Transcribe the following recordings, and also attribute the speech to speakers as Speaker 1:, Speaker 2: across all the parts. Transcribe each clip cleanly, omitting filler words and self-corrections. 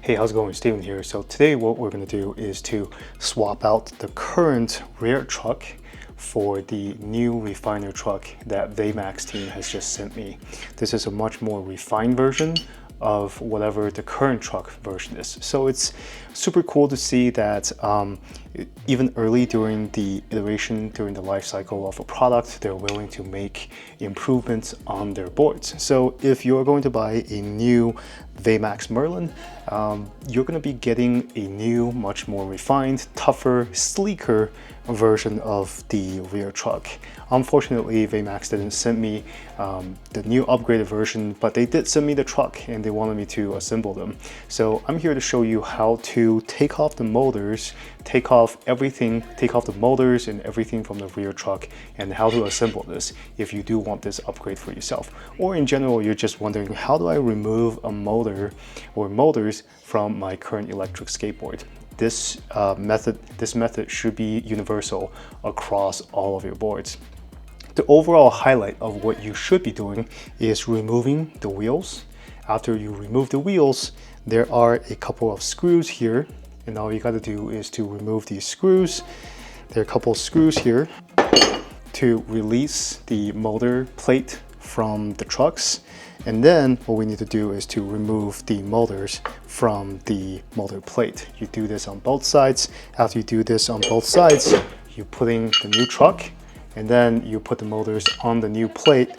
Speaker 1: Hey, how's it going? Steven here. So today what we're going to do is to swap out the current rear truck for the new refiner truck that Veymax team has just sent me. This is a much more refined version of whatever the current truck version is. So it's super cool to see that even early during the iteration, during the life cycle of a product, they're willing to make improvements on their boards. So if you're going to buy a new Veymax Merlin, you're going to be getting a new, much more refined, tougher, sleeker version of the rear truck. Unfortunately, Veymax didn't send me the new upgraded version, but they did send me the truck and they wanted me to assemble them. So I'm here to show you how to take off the motors, take off everything, take off the motors and everything from the rear truck, and how to assemble this if you do want this upgrade for yourself. Or in general, you're just wondering, how do I remove a motor or motors from my current electric skateboard? This method should be universal across all of your boards. The overall highlight of what you should be doing is removing the wheels. After you remove the wheels, there are a couple of screws here, and all you got to do is to remove these screws. There are a couple of screws here to release the motor plate from the trucks. And then what we need to do is to remove the motors from the motor plate. You do this on both sides. After you do this on both sides, you put in the new truck, and then you put the motors on the new plate.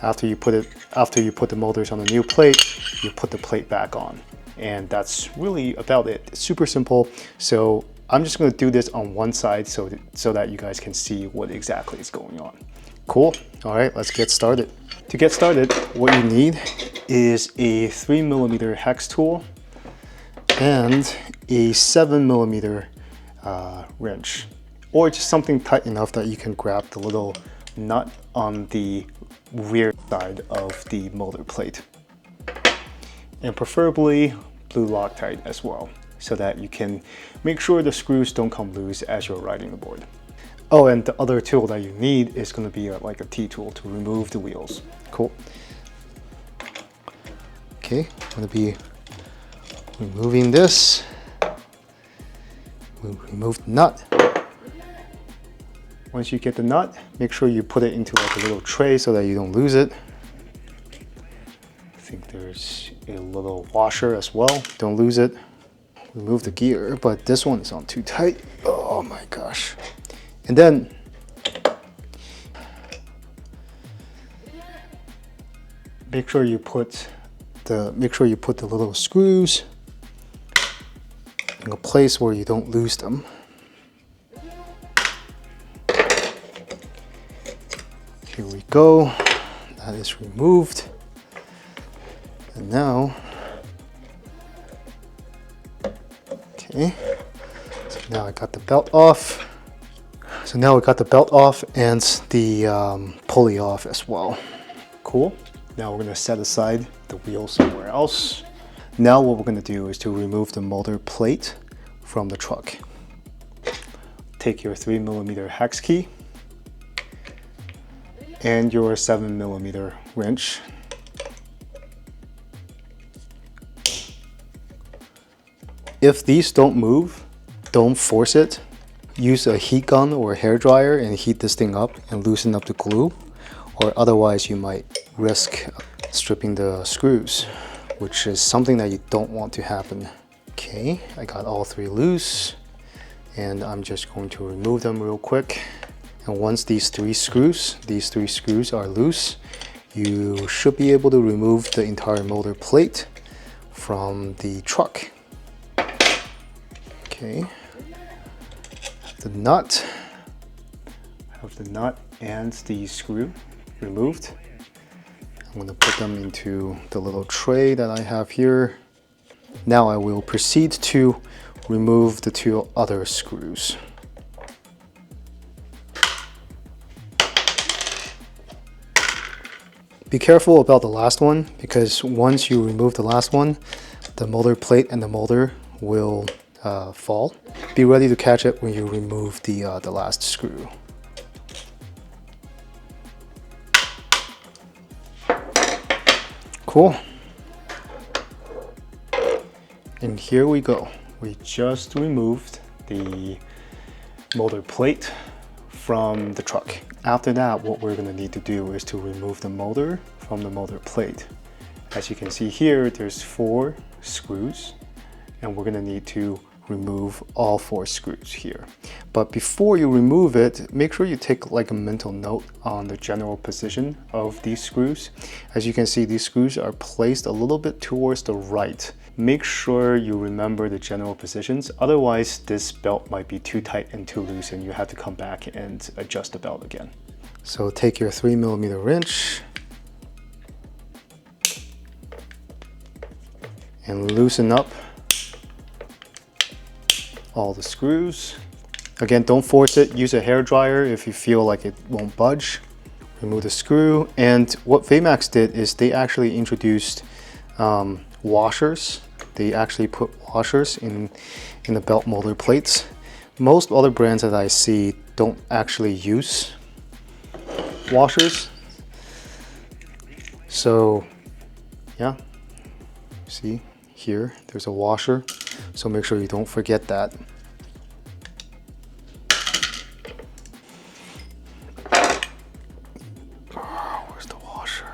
Speaker 1: After you put the motors on the new plate, you put the plate back on. And that's really about it. It's super simple. So I'm just going to do this on one side so that you guys can see what exactly is going on. Cool. All right, let's get started. To get started, what you need is a 3mm hex tool and a 7mm wrench, or just something tight enough that you can grab the little nut on the rear side of the motor plate. And preferably blue Loctite as well, so that you can make sure the screws don't come loose as you're riding the board. Oh, and the other tool that you need is going to be like a T-tool to remove the wheels. Cool. Okay, I'm going to be removing this. We'll remove the nut. Once you get the nut, make sure you put it into like a little tray so that you don't lose it. I think there's a little washer as well. Don't lose it. Remove the gear, but this one is on too tight. Oh my gosh. And then make sure you put the little screws in a place where you don't lose them. Here we go. That is removed. And now, okay. So now I got the belt off. So now we got the belt off and the pulley off as well. Cool. Now we're going to set aside the wheel somewhere else. Now what we're going to do is to remove the motor plate from the truck. Take your 3mm hex key and your 7mm wrench. If these don't move, don't force it. Use a heat gun or a hair dryer and heat this thing up and loosen up the glue, or otherwise you might risk stripping the screws, which is something that you don't want to happen. Okay, I got all three loose and I'm just going to remove them real quick. And once these three screws are loose, you should be able to remove the entire motor plate from the truck. Okay. The nut, have the nut and the screw removed. I'm going to put them into the little tray that I have here. Now I will proceed to remove the two other screws. Be careful about the last one, because once you remove the last one, the motor plate and the motor will fall. Be ready to catch it when you remove the last screw. Cool. And here we go. We just removed the motor plate from the truck. After that, what we're gonna need to do is to remove the motor from the motor plate. As you can see here, there's 4 screws, and we're gonna need to remove all 4 screws here. But before you remove it, make sure you take like a mental note on the general position of these screws. As you can see, these screws are placed a little bit towards the right. Make sure you remember the general positions, otherwise this belt might be too tight and too loose and you have to come back and adjust the belt again. So take your 3mm wrench and loosen up all the screws. Again, don't force it. Use a hair dryer if you feel like it won't budge. Remove the screw. And what Veymax did is they actually introduced washers. They actually put washers in the belt motor plates. Most other brands that I see don't actually use washers. So yeah, see here, there's a washer. So make sure you don't forget that. Where's the washer?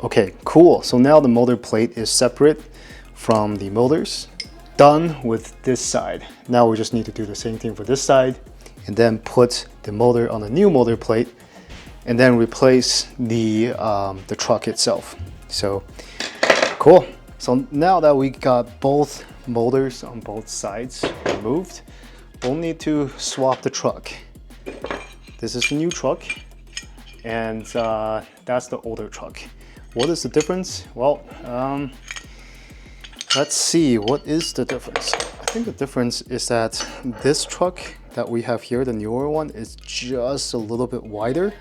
Speaker 1: Okay, cool. So now the motor plate is separate from the motors. Done with this side. Now we just need to do the same thing for this side and then put the motor on the new motor plate and then replace the truck itself. So cool. So now that we got both motors on both sides removed, we'll need to swap the truck. This is the new truck and that's the older truck. What is the difference? Well, let's see, what is the difference? I think the difference is that this truck that we have here, the newer one, is just a little bit wider.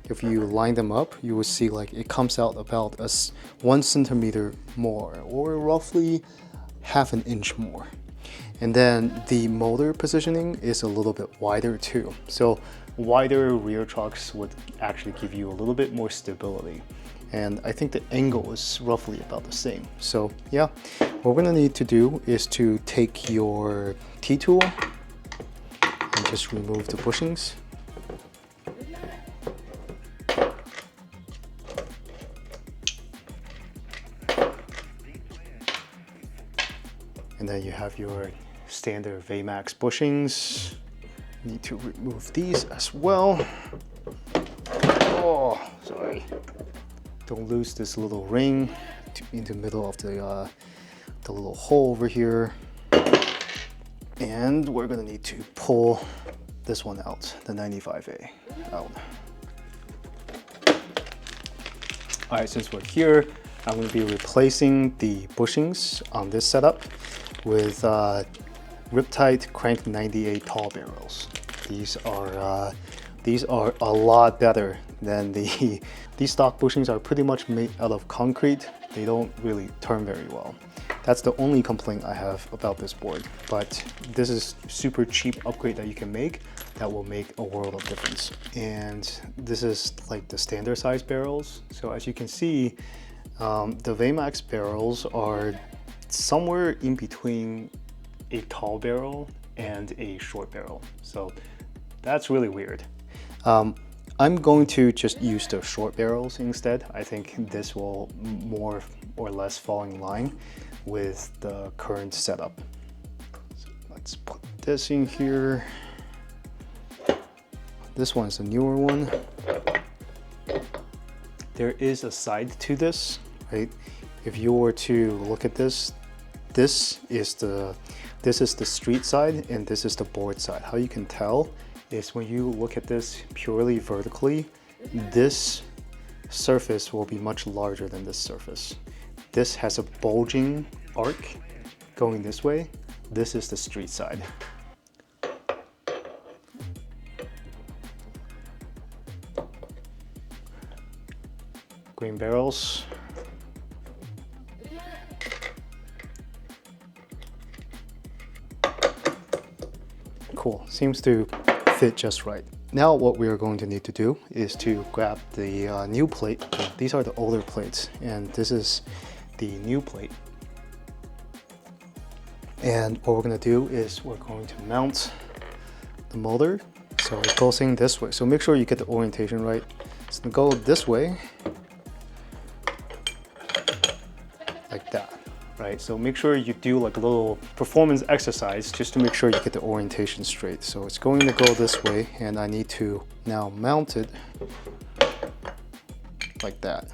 Speaker 1: If you line them up, you will see like it comes out about 1 centimeter more, or roughly ½ an inch more. And then the motor positioning is a little bit wider too. So wider rear trucks would actually give you a little bit more stability. And I think the angle is roughly about the same. So yeah, what we're gonna need to do is to take your T-tool and just remove the bushings. And then you have your standard Veymax bushings. Need to remove these as well. Oh, sorry. Don't lose this little ring in the middle of the little hole over here. And we're gonna need to pull this one out, the 95A out. All right, since we're here, I'm gonna be replacing the bushings on this setup with Riptide Crank 98 tall barrels. These are a lot better than these stock bushings are pretty much made out of concrete. They don't really turn very well. That's the only complaint I have about this board, but this is super cheap upgrade that you can make that will make a world of difference. And this is like the standard size barrels. So as you can see, the Veymax barrels are somewhere in between a tall barrel and a short barrel. So that's really weird. I'm going to just use the short barrels instead. I think this will more or less fall in line with the current setup. So let's put this in here. This one's a newer one. There is a side to this, right? If you were to look at this, this is the street side and this is the board side. How you can tell is when you look at this purely vertically, this surface will be much larger than this surface. This has a bulging arc going this way. This is the street side. Green barrels. cool. Seems to fit just right. Now what we are going to need to do is to grab the new plate. These are the older plates, and this is the new plate. And what we're going to do is we're going to mount the motor. So it goes in this way. So make sure you get the orientation right. It's going to go this way, like that. Right, so make sure you do like a little performance exercise just to make sure you get the orientation straight. So it's going to go this way, and I need to now mount it like that.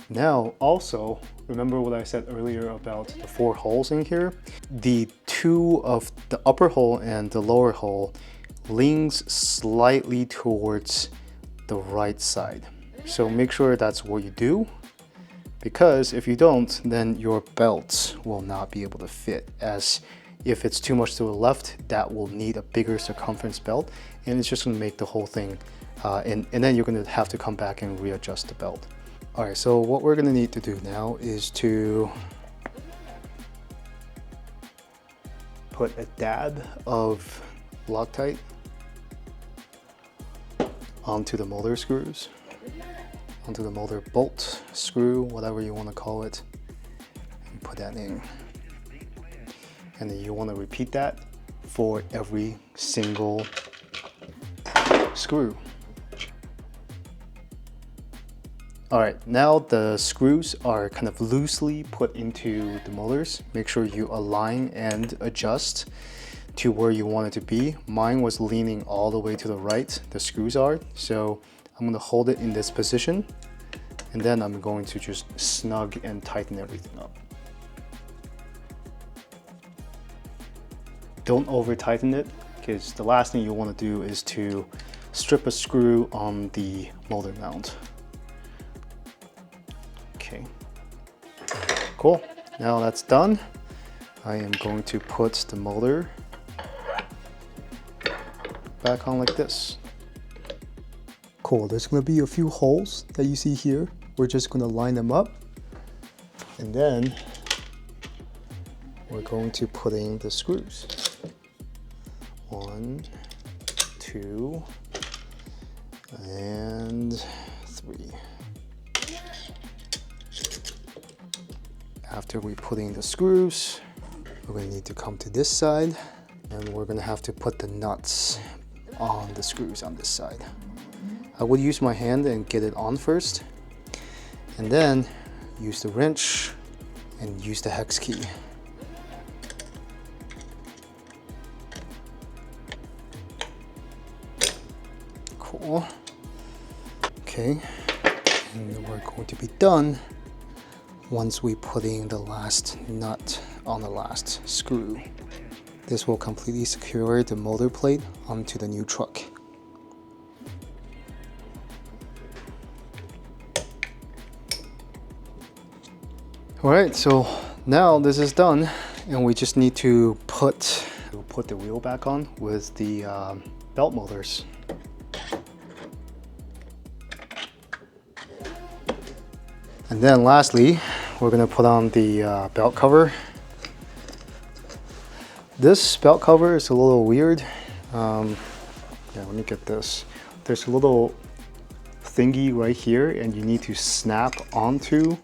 Speaker 1: Now also, remember what I said earlier about the 4 holes in here? The 2 of the upper hole and the lower hole leans slightly towards the right side. So make sure that's what you do. Because if you don't, then your belts will not be able to fit, as if it's too much to the left, that will need a bigger circumference belt, and it's just going to make the whole thing, and then you're going to have to come back and readjust the belt. All right, so what we're going to need to do now is to put a dab of Loctite onto the motor screws, onto the motor bolt, screw, whatever you want to call it, and put that in. And then you want to repeat that for every single screw. All right, now the screws are kind of loosely put into the motors. Make sure you align and adjust to where you want it to be. Mine was leaning all the way to the right, the screws are, so I'm going to hold it in this position, and then I'm going to just snug and tighten everything up. Don't over tighten it, because the last thing you want to do is to strip a screw on the motor mount. Okay, cool. Now that's done, I am going to put the motor back on like this. Cool, there's going to be a few holes that you see here. We're just going to line them up, and then we're going to put in the screws. 1, 2, and 3. After we put in the screws, we're going to need to come to this side, and we're going to have to put the nuts on the screws on this side. I would use my hand and get it on first, and then use the wrench and use the hex key. Cool. Okay, and we're going to be done once we put in the last nut on the last screw. This will completely secure the motor plate onto the new truck. All right, so now this is done, and we just need to put the wheel back on with the belt motors. And then lastly, we're going to put on the belt cover. This belt cover is a little weird. Yeah, let me get this. There's a little thingy right here, and you need to snap onto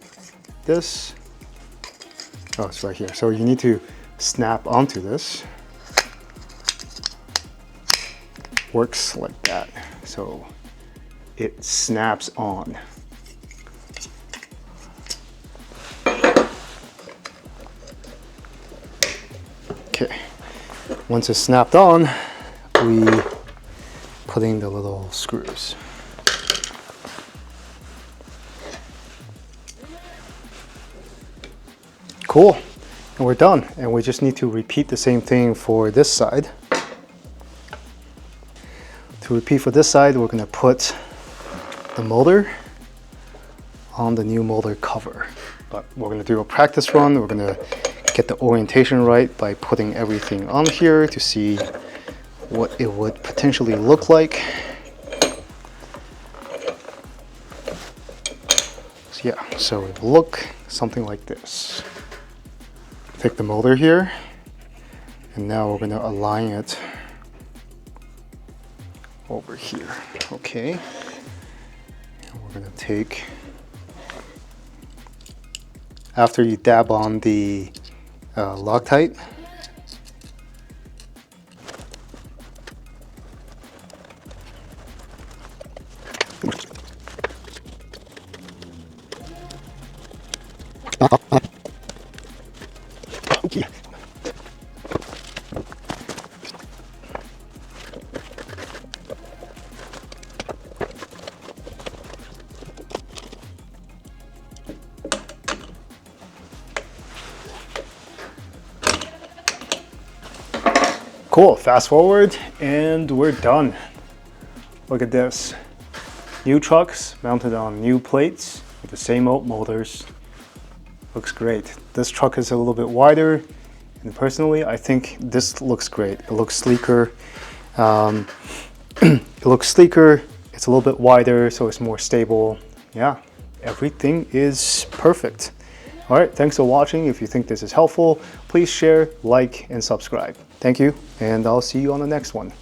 Speaker 1: this. Oh, it's right here. So you need to snap onto this. Works like that. So it snaps on. Okay. Once it's snapped on, we put in the little screws. Cool, and we're done, and we just need to repeat the same thing for this side. To repeat for this side, we're going to put the motor on the new motor cover. But we're going to do a practice run. We're going to get the orientation right by putting everything on here to see what it would potentially look like. So yeah, so it will look something like this. Take the motor here, And now we're going to align it over here. Okay. And we're going to take, after you dab on the Loctite, cool, fast forward and we're done. Look at this. New trucks mounted on new plates with the same old motors. Looks great. This truck is a little bit wider, and personally I think this looks great. It looks sleeker. It looks sleeker, it's a little bit wider, so it's more stable. Yeah, everything is perfect. All right, thanks for watching. If you think this is helpful, please share, like, and subscribe. Thank you, and I'll see you on the next one.